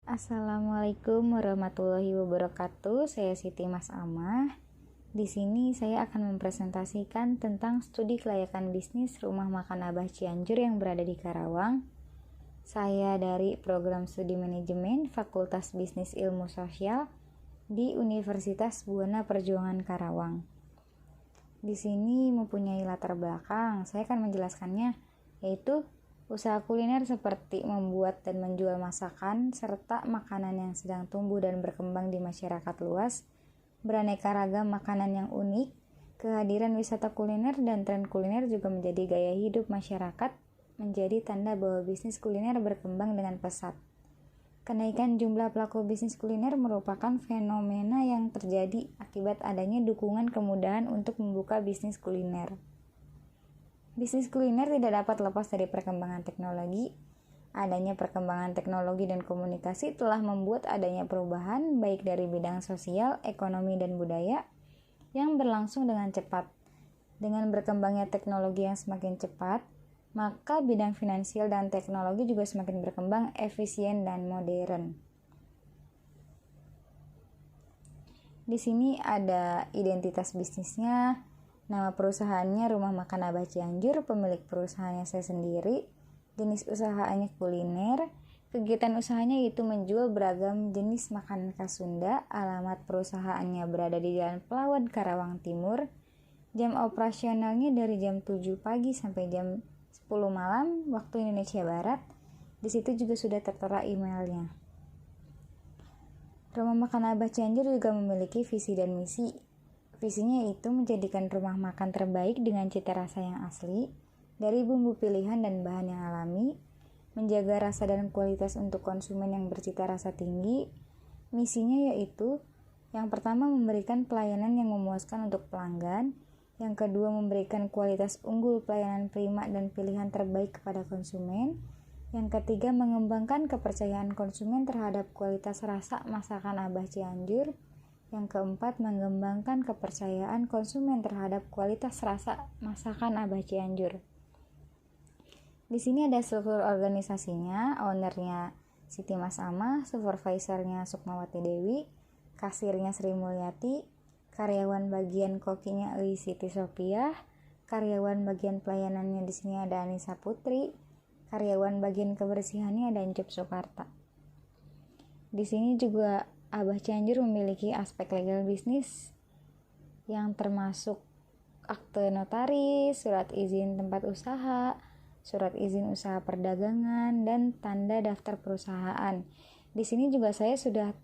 Assalamualaikum warahmatullahi wabarakatuh. Saya Siti Mas Amah. Di sini saya akan mempresentasikan tentang studi kelayakan bisnis Rumah Makan Abah Cianjur yang berada di Karawang. Saya dari Program Studi Manajemen Fakultas Bisnis Ilmu Sosial di Universitas Buana Perjuangan Karawang. Di sini mempunyai latar belakang. Saya akan menjelaskannya, yaitu usaha kuliner seperti membuat dan menjual masakan serta makanan yang sedang tumbuh dan berkembang di masyarakat luas, beraneka ragam makanan yang unik, kehadiran wisata kuliner dan tren kuliner juga menjadi gaya hidup masyarakat, menjadi tanda bahwa bisnis kuliner berkembang dengan pesat. Kenaikan jumlah pelaku bisnis kuliner merupakan fenomena yang terjadi akibat adanya dukungan kemudahan untuk membuka bisnis kuliner. Bisnis kuliner tidak dapat lepas dari perkembangan teknologi. Adanya perkembangan teknologi dan komunikasi telah membuat adanya perubahan baik dari bidang sosial, ekonomi, dan budaya yang berlangsung dengan cepat. Dengan berkembangnya teknologi yang semakin cepat, maka bidang finansial dan teknologi juga semakin berkembang, efisien, dan modern. Di sini ada identitas bisnisnya. Nama perusahaannya Rumah Makan Abah Cianjur, pemilik perusahaannya saya sendiri, jenis usahanya kuliner, kegiatan usahanya yaitu menjual beragam jenis makanan khas Sunda, alamat perusahaannya berada di Jalan Pelawan, Karawang Timur, jam operasionalnya dari jam 7 pagi sampai jam 10 malam waktu Indonesia Barat. Di situ juga sudah tertera emailnya. Rumah Makan Abah Cianjur juga memiliki visi dan misi. Visinya itu menjadikan rumah makan terbaik dengan cita rasa yang asli, dari bumbu pilihan dan bahan yang alami, menjaga rasa dan kualitas untuk konsumen yang bercita rasa tinggi. Misinya yaitu, yang pertama memberikan pelayanan yang memuaskan untuk pelanggan, yang kedua memberikan kualitas unggul, pelayanan prima dan pilihan terbaik kepada konsumen, yang ketiga mengembangkan kepercayaan konsumen terhadap kualitas rasa masakan Abah Cianjur, yang keempat, mengembangkan kepercayaan konsumen terhadap kualitas rasa masakan Abah Cianjur. Di sini ada struktur organisasinya, ownernya Siti Mas Amah, supervisornya Sukmawati Dewi, kasirnya Sri Mulyati, karyawan bagian kokinya Li Siti Sopiah, karyawan bagian pelayanannya di sini ada Anissa Putri, karyawan bagian kebersihannya ada Encup Soekarta. Di sini juga Abah Cianjur memiliki aspek legal bisnis yang termasuk akte notaris, surat izin tempat usaha, surat izin usaha perdagangan, dan tanda daftar perusahaan. Di sini juga saya sudah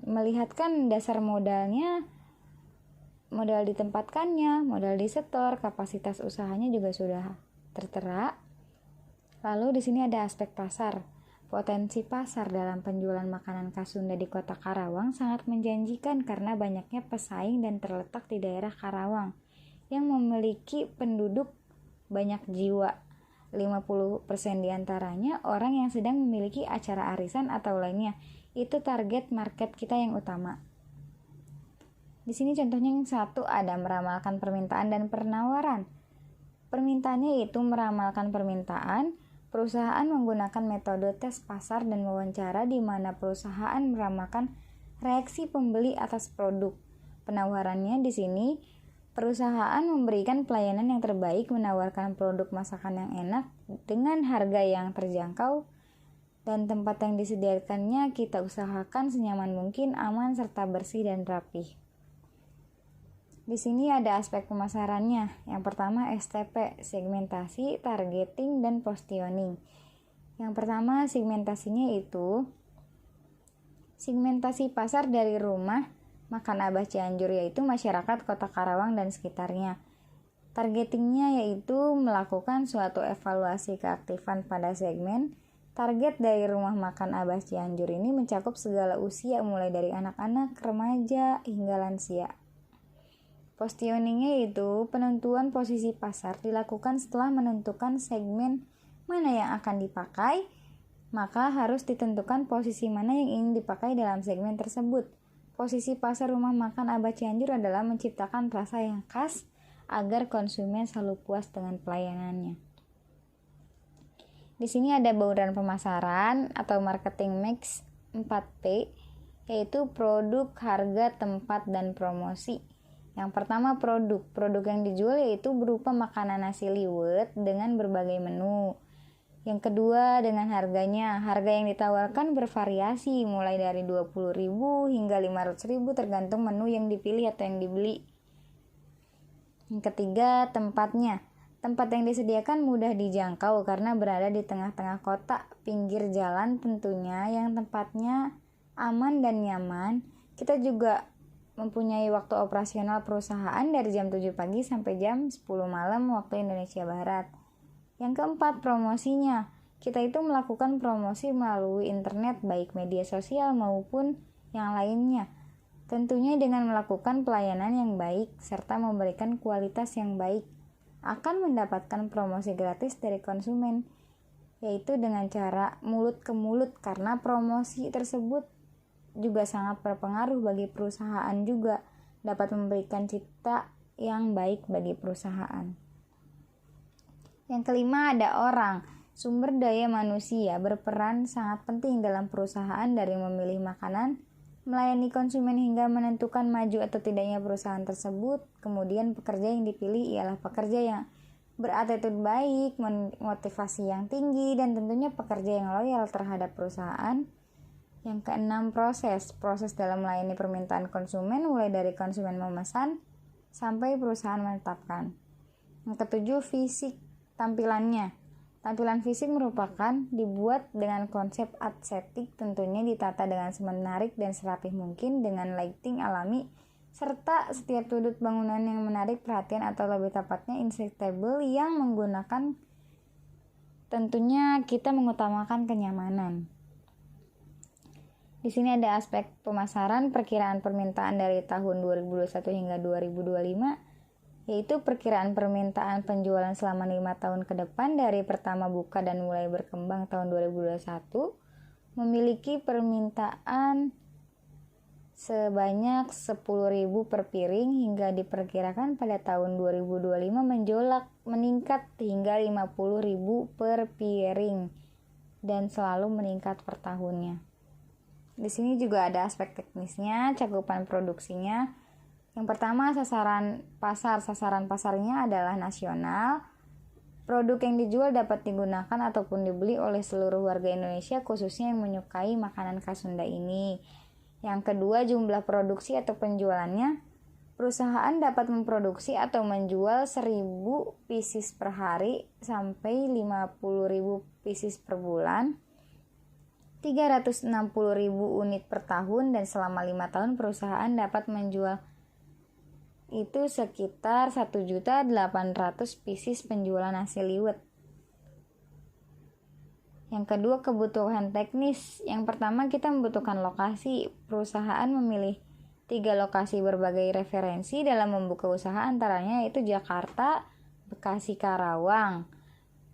melihatkan dasar modalnya, modal ditempatkannya, modal disetor, kapasitas usahanya juga sudah tertera. Lalu di sini ada aspek pasar. Potensi pasar dalam penjualan makanan khas Sunda di Kota Karawang sangat menjanjikan karena banyaknya pesaing dan terletak di daerah Karawang yang memiliki penduduk banyak jiwa. 50% diantaranya orang yang sedang memiliki acara arisan atau lainnya. Itu target market kita yang utama. Di sini contohnya yang satu ada meramalkan permintaan dan penawaran. Permintaannya itu meramalkan permintaan. Perusahaan menggunakan metode tes pasar dan wawancara di mana perusahaan meramalkan reaksi pembeli atas produk. Penawarannya di sini, perusahaan memberikan pelayanan yang terbaik, menawarkan produk masakan yang enak dengan harga yang terjangkau, dan tempat yang disediakannya kita usahakan senyaman mungkin, aman, serta bersih dan rapih. Di sini ada aspek pemasarannya. Yang pertama STP, segmentasi, targeting, dan positioning. Yang pertama segmentasinya itu segmentasi pasar dari Rumah Makan Abah Cianjur, yaitu masyarakat Kota Karawang dan sekitarnya. Targetingnya yaitu melakukan suatu evaluasi keaktifan pada segmen. Target dari Rumah Makan Abah Cianjur ini mencakup segala usia mulai dari anak-anak, remaja, hingga lansia. Positioningnya itu penentuan posisi pasar dilakukan setelah menentukan segmen mana yang akan dipakai, maka harus ditentukan posisi mana yang ingin dipakai dalam segmen tersebut. Posisi pasar Rumah Makan Abah Cianjur adalah menciptakan rasa yang khas agar konsumen selalu puas dengan pelayanannya. Di sini ada bauran pemasaran atau marketing mix 4P, yaitu produk, harga, tempat, dan promosi. Yang pertama produk. Produk yang dijual yaitu berupa makanan nasi liwet dengan berbagai menu. Yang kedua dengan harganya. Harga yang ditawarkan bervariasi mulai dari 20.000 hingga 500.000 tergantung menu yang dipilih atau yang dibeli. Yang ketiga tempatnya. Tempat yang disediakan mudah dijangkau karena berada di tengah-tengah kota, pinggir jalan tentunya, yang tempatnya aman dan nyaman. Kita juga mempunyai waktu operasional perusahaan dari jam 7 pagi sampai jam 10 malam waktu Indonesia Barat. Yang keempat, promosinya. Kita itu melakukan promosi melalui internet, baik media sosial maupun yang lainnya. Tentunya dengan melakukan pelayanan yang baik serta memberikan kualitas yang baik, akan mendapatkan promosi gratis dari konsumen, yaitu dengan cara mulut ke mulut, karena promosi tersebut juga sangat berpengaruh bagi perusahaan, juga dapat memberikan citra yang baik bagi perusahaan. Yang kelima ada orang. Sumber daya manusia berperan sangat penting dalam perusahaan, dari memilih makanan, melayani konsumen hingga menentukan maju atau tidaknya perusahaan tersebut. Kemudian pekerja yang dipilih ialah pekerja yang berattitude baik, motivasi yang tinggi, dan tentunya pekerja yang loyal terhadap perusahaan. Yang keenam proses dalam melayani permintaan konsumen, mulai dari konsumen memesan sampai perusahaan menetapkan. Yang ketujuh fisik tampilannya. Tampilan fisik merupakan dibuat dengan konsep estetik, tentunya ditata dengan semenarik dan serapih mungkin dengan lighting alami, serta setiap sudut bangunan yang menarik perhatian atau lebih tepatnya insightable, yang menggunakan, tentunya kita mengutamakan kenyamanan. Di sini ada aspek pemasaran, perkiraan permintaan dari tahun 2021 hingga 2025, yaitu perkiraan permintaan penjualan selama 5 tahun ke depan dari pertama buka dan mulai berkembang tahun 2021, memiliki permintaan sebanyak 10.000 per piring hingga diperkirakan pada tahun 2025 meningkat hingga 50.000 per piring dan selalu meningkat per tahunnya. Di sini juga ada aspek teknisnya, cakupan produksinya. Yang pertama sasaran pasarnya adalah nasional. Produk yang dijual dapat digunakan ataupun dibeli oleh seluruh warga Indonesia, khususnya yang menyukai makanan khas Sunda ini. Yang kedua, jumlah produksi atau penjualannya. Perusahaan dapat memproduksi atau menjual 1.000 pieces per hari sampai 50.000 pieces per bulan, 360.000 unit per tahun, dan selama 5 tahun perusahaan dapat menjual itu sekitar 1.800.000 pieces penjualan nasi liwet. Yang kedua, kebutuhan teknis. Yang pertama, kita membutuhkan lokasi. Perusahaan memilih 3 lokasi berbagai referensi dalam membuka usaha, antaranya yaitu Jakarta, Bekasi, Karawang.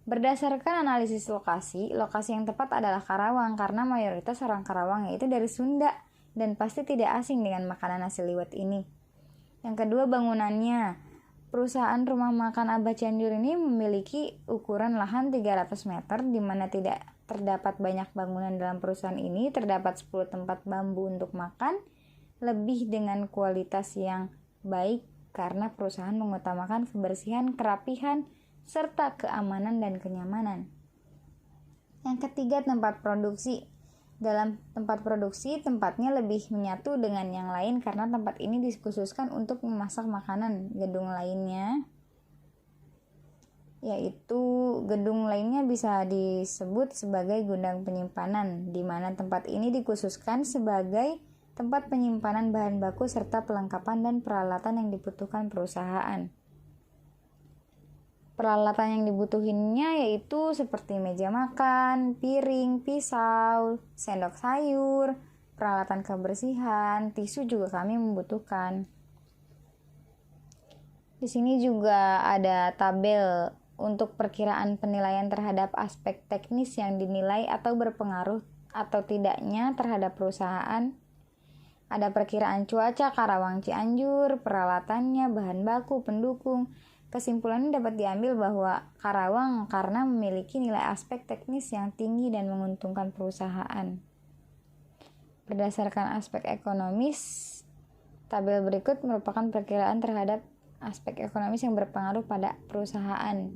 Berdasarkan analisis lokasi yang tepat adalah Karawang karena mayoritas orang Karawang yaitu dari Sunda dan pasti tidak asing dengan makanan nasi liwet ini. Yang kedua, bangunannya. Perusahaan rumah makan Abah Cianjur ini memiliki ukuran lahan 300 meter, di mana tidak terdapat banyak bangunan dalam perusahaan ini. Terdapat 10 tempat bambu untuk makan, lebih dengan kualitas yang baik karena perusahaan mengutamakan kebersihan, kerapihan, serta keamanan dan kenyamanan. Yang ketiga, tempat produksi. Dalam tempat produksi, tempatnya lebih menyatu dengan yang lain karena tempat ini dikhususkan untuk memasak makanan. Gedung lainnya bisa disebut sebagai gudang penyimpanan, di mana tempat ini dikhususkan sebagai tempat penyimpanan bahan baku serta pelengkapan dan peralatan yang dibutuhkan perusahaan. Peralatan yang dibutuhinnya yaitu seperti meja makan, piring, pisau, sendok sayur, peralatan kebersihan, tisu juga kami membutuhkan. Di sini juga ada tabel untuk perkiraan penilaian terhadap aspek teknis yang dinilai atau berpengaruh atau tidaknya terhadap perusahaan. Ada perkiraan cuaca Karawang Cianjur, peralatannya, bahan baku, pendukung, Kesimpulannya dapat diambil bahwa Karawang karena memiliki nilai aspek teknis yang tinggi dan menguntungkan perusahaan. Berdasarkan aspek ekonomis, tabel berikut merupakan perkiraan terhadap aspek ekonomis yang berpengaruh pada perusahaan.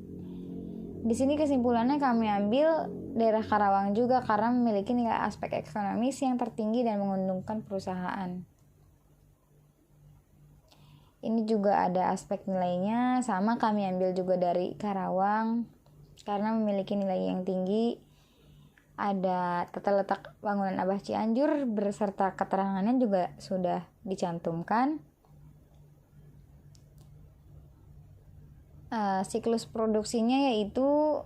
Di sini kesimpulannya kami ambil daerah Karawang juga karena memiliki nilai aspek ekonomis yang tertinggi dan menguntungkan perusahaan. Ini juga ada aspek nilainya, sama kami ambil juga dari Karawang karena memiliki nilai yang tinggi. Ada tata letak bangunan Abah Cianjur beserta keterangannya juga sudah dicantumkan. Siklus produksinya yaitu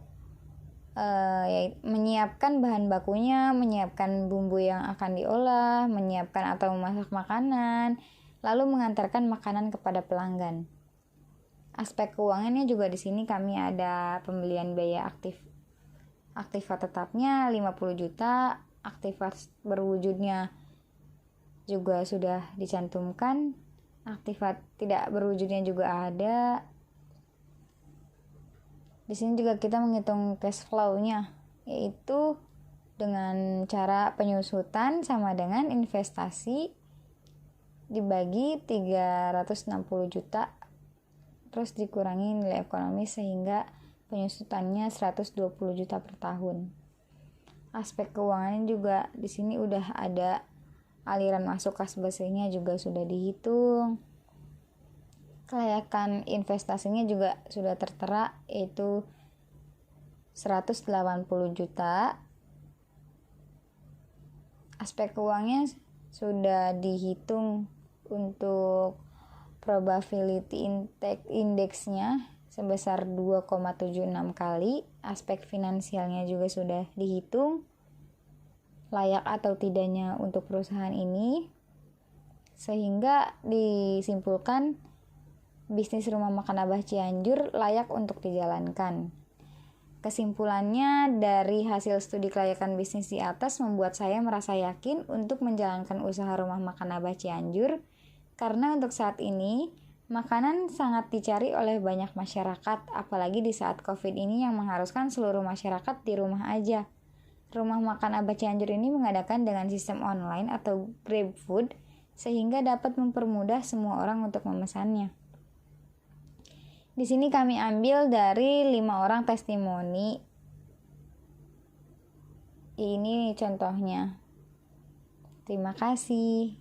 menyiapkan bahan bakunya, menyiapkan bumbu yang akan diolah, menyiapkan atau memasak makanan, lalu mengantarkan makanan kepada pelanggan. Aspek keuangannya juga di sini kami ada pembelian biaya aktiva tetapnya 50 juta, aktiva berwujudnya juga sudah dicantumkan, aktiva tidak berwujudnya juga ada. Di sini juga kita menghitung cash flow-nya, yaitu dengan cara penyusutan sama dengan investasi dibagi 360 juta terus dikurangi nilai ekonomi sehingga penyusutannya 120 juta per tahun. Aspek keuangannya juga di sini udah ada aliran masuk kas bersihnya juga sudah dihitung. Kelayakan investasinya juga sudah tertera yaitu 180 juta. Aspek keuangannya sudah dihitung untuk probability index-nya sebesar 2,76 kali. Aspek finansialnya juga sudah dihitung, layak atau tidaknya untuk perusahaan ini, sehingga disimpulkan bisnis rumah makan Abah Cianjur layak untuk dijalankan. Kesimpulannya dari hasil studi kelayakan bisnis di atas membuat saya merasa yakin untuk menjalankan usaha rumah makan Abah Cianjur, karena untuk saat ini makanan sangat dicari oleh banyak masyarakat, apalagi di saat COVID ini yang mengharuskan seluruh masyarakat di rumah aja. Rumah makan Abah Cianjur ini mengadakan dengan sistem online atau GrabFood, sehingga dapat mempermudah semua orang untuk memesannya. Di sini kami ambil dari 5 orang testimoni. Ini contohnya. Terima kasih.